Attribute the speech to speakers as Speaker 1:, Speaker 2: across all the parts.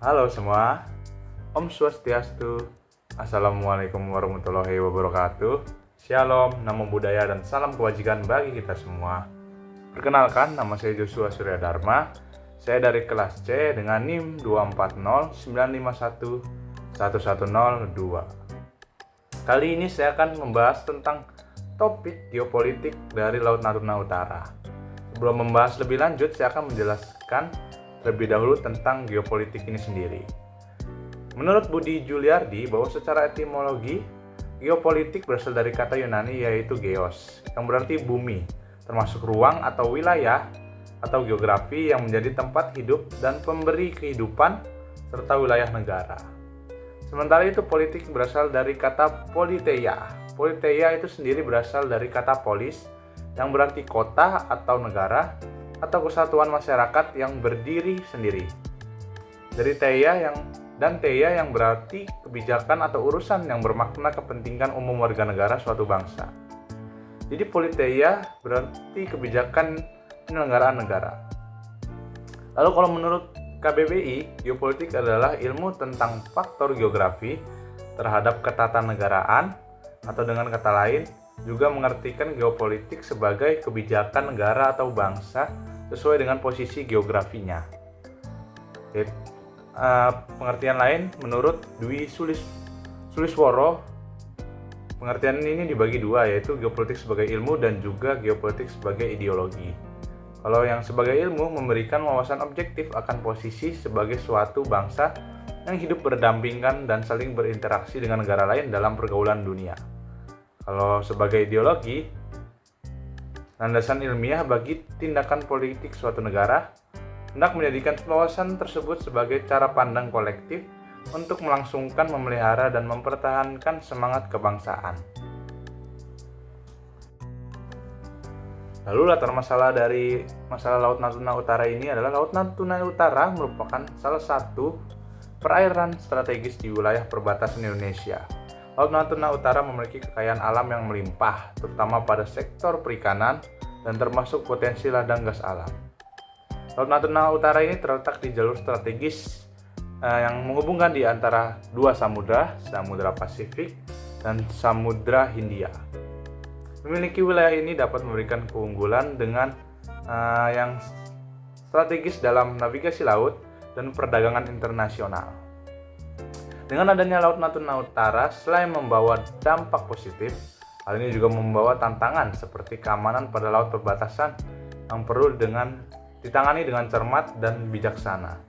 Speaker 1: Halo semua, Om Swastiastu, Assalamualaikum warahmatullahi wabarakatuh. Shalom, namo buddhaya dan salam kebajikan bagi kita semua. Perkenalkan, nama saya Joshua Surya Dharma. Saya dari kelas C dengan NIM 2409511011002. Kali ini saya akan membahas tentang topik geopolitik dari Laut Natuna Utara. Sebelum membahas lebih lanjut, saya akan menjelaskan terlebih dahulu tentang geopolitik ini sendiri. Menurut Budi Juliardi, bahwa secara etimologi, geopolitik berasal dari kata Yunani yaitu geos, yang berarti bumi, termasuk ruang atau wilayah atau geografi yang menjadi tempat hidup dan pemberi kehidupan serta wilayah negara. Sementara itu politik berasal dari kata politeia. Politeia itu sendiri berasal dari kata polis, yang berarti kota atau negara, atau kesatuan masyarakat yang berdiri sendiri. Dari teia yang berarti kebijakan atau urusan yang bermakna kepentingan umum warga negara suatu bangsa. Jadi politeia berarti kebijakan penyelenggaraan negara. Lalu kalau menurut KBBI, geopolitik adalah ilmu tentang faktor geografi terhadap ketatanegaraan, atau dengan kata lain, juga mengartikan geopolitik sebagai kebijakan negara atau bangsa sesuai dengan posisi geografinya. Pengertian lain menurut Dwi Sulisworo, pengertian ini dibagi dua, yaitu geopolitik sebagai ilmu dan juga geopolitik sebagai ideologi. Kalau yang sebagai ilmu memberikan wawasan objektif akan posisi sebagai suatu bangsa yang hidup berdampingan dan saling berinteraksi dengan negara lain dalam pergaulan dunia. Kalau sebagai ideologi, landasan ilmiah bagi tindakan politik suatu negara, hendak menjadikan wawasan tersebut sebagai cara pandang kolektif untuk melangsungkan, memelihara, dan mempertahankan semangat kebangsaan. Lalu latar masalah dari masalah Laut Natuna Utara ini adalah Laut Natuna Utara merupakan salah satu perairan strategis di wilayah perbatasan Indonesia. Laut Natuna Utara memiliki kekayaan alam yang melimpah, terutama pada sektor perikanan dan termasuk potensi ladang gas alam. Laut Natuna Utara ini terletak di jalur strategis yang menghubungkan di antara dua samudra, Samudra Pasifik dan Samudra Hindia. Memiliki wilayah ini dapat memberikan keunggulan dengan yang strategis dalam navigasi laut dan perdagangan internasional. Dengan adanya Laut Natuna Utara, selain membawa dampak positif, hal ini juga membawa tantangan seperti keamanan pada laut perbatasan yang perlu ditangani dengan cermat dan bijaksana.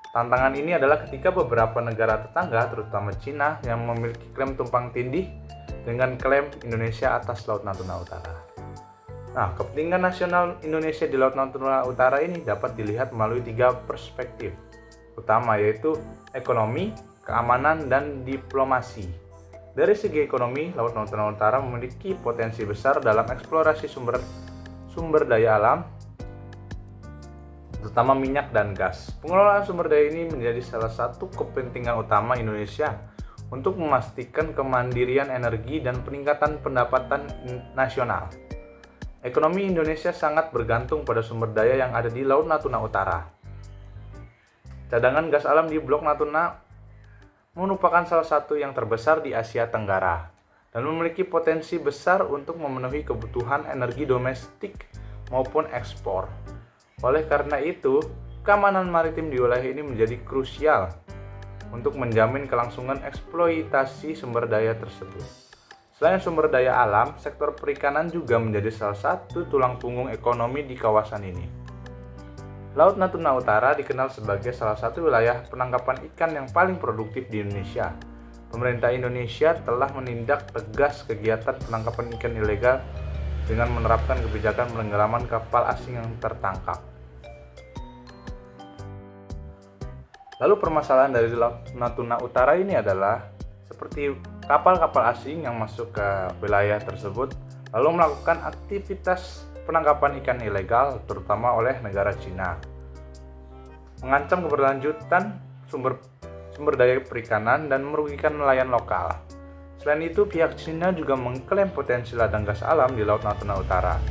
Speaker 1: Tantangan ini adalah ketika beberapa negara tetangga, terutama Cina, yang memiliki klaim tumpang tindih dengan klaim Indonesia atas Laut Natuna Utara. Nah, kepentingan nasional Indonesia di Laut Natuna Utara ini dapat dilihat melalui tiga perspektif utama, yaitu ekonomi, keamanan, dan diplomasi. Dari segi ekonomi, Laut Natuna Utara memiliki potensi besar dalam eksplorasi sumber daya alam, terutama minyak dan gas. Pengelolaan sumber daya ini menjadi salah satu kepentingan utama Indonesia untuk memastikan kemandirian energi dan peningkatan pendapatan nasional. Ekonomi Indonesia sangat bergantung pada sumber daya yang ada di Laut Natuna Utara. Cadangan gas alam di Blok Natuna merupakan salah satu yang terbesar di Asia Tenggara dan memiliki potensi besar untuk memenuhi kebutuhan energi domestik maupun ekspor. Oleh karena itu, keamanan maritim di wilayah ini menjadi krusial untuk menjamin kelangsungan eksploitasi sumber daya tersebut. Selain sumber daya alam, sektor perikanan juga menjadi salah satu tulang punggung ekonomi di kawasan ini. Laut Natuna Utara dikenal sebagai salah satu wilayah penangkapan ikan yang paling produktif di Indonesia. Pemerintah Indonesia telah menindak tegas kegiatan penangkapan ikan ilegal dengan menerapkan kebijakan penenggelaman kapal asing yang tertangkap. Lalu permasalahan dari Laut Natuna Utara ini adalah seperti kapal-kapal asing yang masuk ke wilayah tersebut lalu melakukan aktivitas penangkapan ikan ilegal, terutama oleh negara Cina, mengancam keberlanjutan sumber daya perikanan dan merugikan nelayan lokal. Selain itu, pihak Cina juga mengklaim potensi ladang gas alam di Laut Natuna Utara,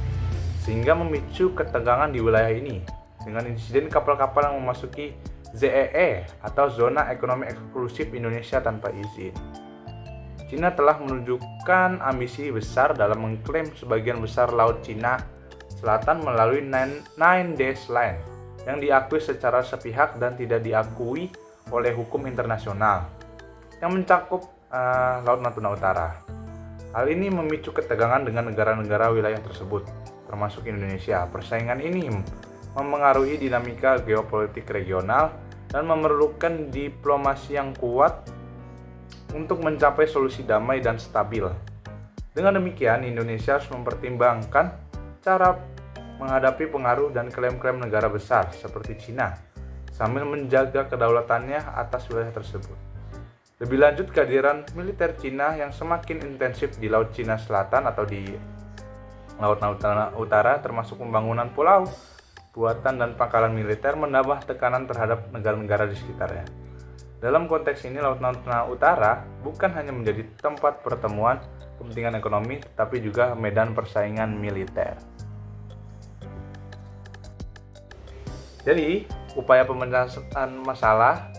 Speaker 1: sehingga memicu ketegangan di wilayah ini dengan insiden kapal-kapal yang memasuki ZEE atau Zona Ekonomi Eksklusif Indonesia tanpa izin. Cina telah menunjukkan ambisi besar dalam mengklaim sebagian besar Laut Cina Selatan melalui Nine Days Line yang diakui secara sepihak dan tidak diakui oleh hukum internasional yang mencakup Laut Natuna Utara. Hal ini memicu ketegangan dengan negara-negara wilayah tersebut, termasuk Indonesia. Persaingan ini memengaruhi dinamika geopolitik regional dan memerlukan diplomasi yang kuat untuk mencapai solusi damai dan stabil. Dengan demikian, Indonesia harus mempertimbangkan cara menghadapi pengaruh dan klaim-klaim negara besar seperti Cina, sambil menjaga kedaulatannya atas wilayah tersebut. Lebih lanjut, kehadiran militer Cina yang semakin intensif di Laut Cina Selatan atau di Laut Natuna Utara, termasuk pembangunan pulau, buatan dan pangkalan militer, menambah tekanan terhadap negara-negara di sekitarnya. Dalam konteks ini, Laut Natuna Utara bukan hanya menjadi tempat pertemuan kepentingan ekonomi, tetapi juga medan persaingan militer. Jadi, upaya pemecahan masalah,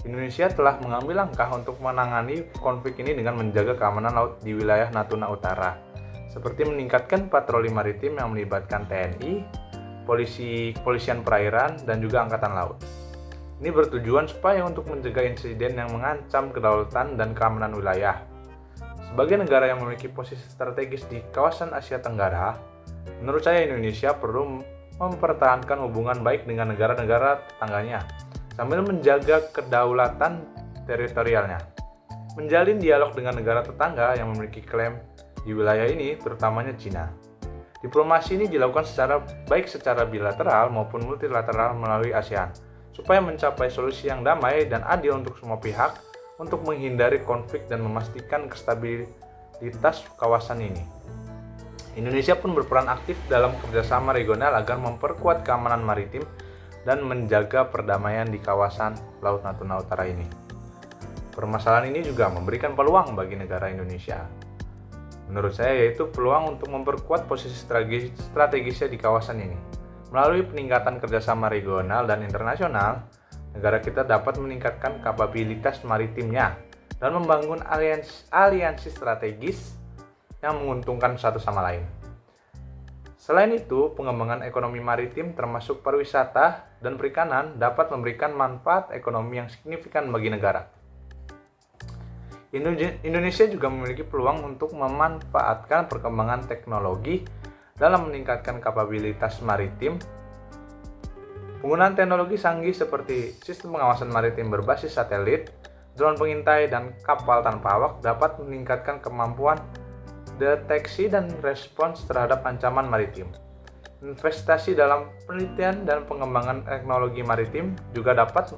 Speaker 1: Indonesia telah mengambil langkah untuk menangani konflik ini dengan menjaga keamanan laut di wilayah Natuna Utara, seperti meningkatkan patroli maritim yang melibatkan TNI, kepolisian perairan, dan juga angkatan laut. Ini bertujuan supaya untuk mencegah insiden yang mengancam kedaulatan dan keamanan wilayah. Sebagai negara yang memiliki posisi strategis di kawasan Asia Tenggara, menurut saya Indonesia perlu mempertahankan hubungan baik dengan negara-negara tetangganya, sambil menjaga kedaulatan teritorialnya. Menjalin dialog dengan negara tetangga yang memiliki klaim di wilayah ini, terutamanya Cina. Diplomasi ini dilakukan baik secara bilateral maupun multilateral melalui ASEAN, supaya mencapai solusi yang damai dan adil untuk semua pihak, untuk menghindari konflik dan memastikan kestabilitas kawasan ini. Indonesia pun berperan aktif dalam kerjasama regional agar memperkuat keamanan maritim dan menjaga perdamaian di kawasan Laut Natuna Utara ini. Permasalahan ini juga memberikan peluang bagi negara Indonesia. Menurut saya, yaitu peluang untuk memperkuat posisi strategisnya di kawasan ini. Melalui peningkatan kerjasama regional dan internasional, negara kita dapat meningkatkan kapabilitas maritimnya dan membangun aliansi strategis yang menguntungkan satu sama lain. Selain itu, pengembangan ekonomi maritim termasuk pariwisata dan perikanan dapat memberikan manfaat ekonomi yang signifikan bagi negara. Indonesia juga memiliki peluang untuk memanfaatkan perkembangan teknologi dalam meningkatkan kapabilitas maritim. Penggunaan teknologi canggih seperti sistem pengawasan maritim berbasis satelit, drone pengintai, dan kapal tanpa awak dapat meningkatkan kemampuan deteksi dan respons terhadap ancaman maritim. Investasi dalam penelitian dan pengembangan teknologi maritim juga dapat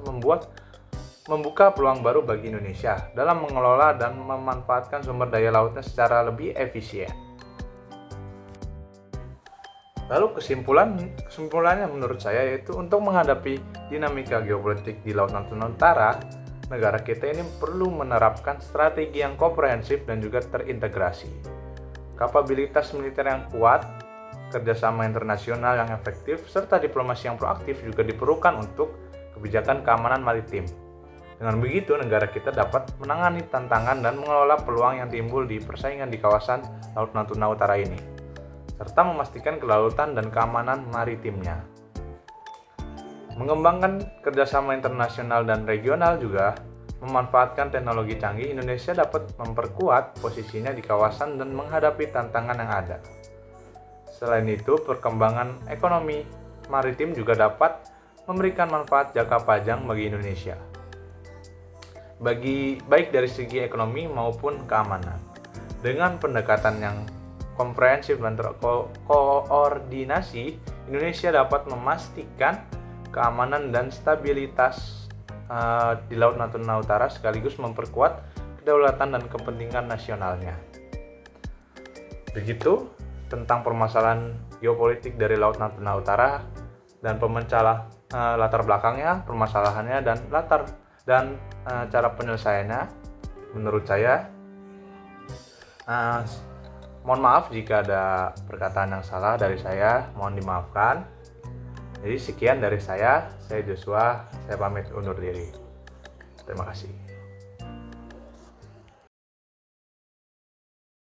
Speaker 1: membuka peluang baru bagi Indonesia dalam mengelola dan memanfaatkan sumber daya lautnya secara lebih efisien. Lalu kesimpulannya menurut saya yaitu untuk menghadapi dinamika geopolitik di Laut Natuna Utara, negara kita ini perlu menerapkan strategi yang komprehensif dan juga terintegrasi. Kapabilitas militer yang kuat, kerjasama internasional yang efektif, serta diplomasi yang proaktif juga diperlukan untuk kebijakan keamanan maritim. Dengan begitu, negara kita dapat menangani tantangan dan mengelola peluang yang timbul di persaingan di kawasan Laut Natuna Utara ini, serta memastikan kedaulatan dan keamanan maritimnya. Mengembangkan kerjasama internasional dan regional juga memanfaatkan teknologi canggih, Indonesia dapat memperkuat posisinya di kawasan dan menghadapi tantangan yang ada. Selain itu, perkembangan ekonomi maritim juga dapat memberikan manfaat jangka panjang bagi Indonesia, baik dari segi ekonomi maupun keamanan. Dengan pendekatan yang komprehensif dan terkoordinasi, Indonesia dapat memastikan keamanan dan stabilitas di Laut Natuna Utara sekaligus memperkuat kedaulatan dan kepentingan nasionalnya. Begitu tentang permasalahan geopolitik dari Laut Natuna Utara dan latar belakangnya, permasalahannya dan cara penyelesaiannya. Menurut saya, mohon maaf jika ada perkataan yang salah dari saya, mohon dimaafkan. Jadi sekian dari saya Joshua, saya pamit undur diri. Terima kasih.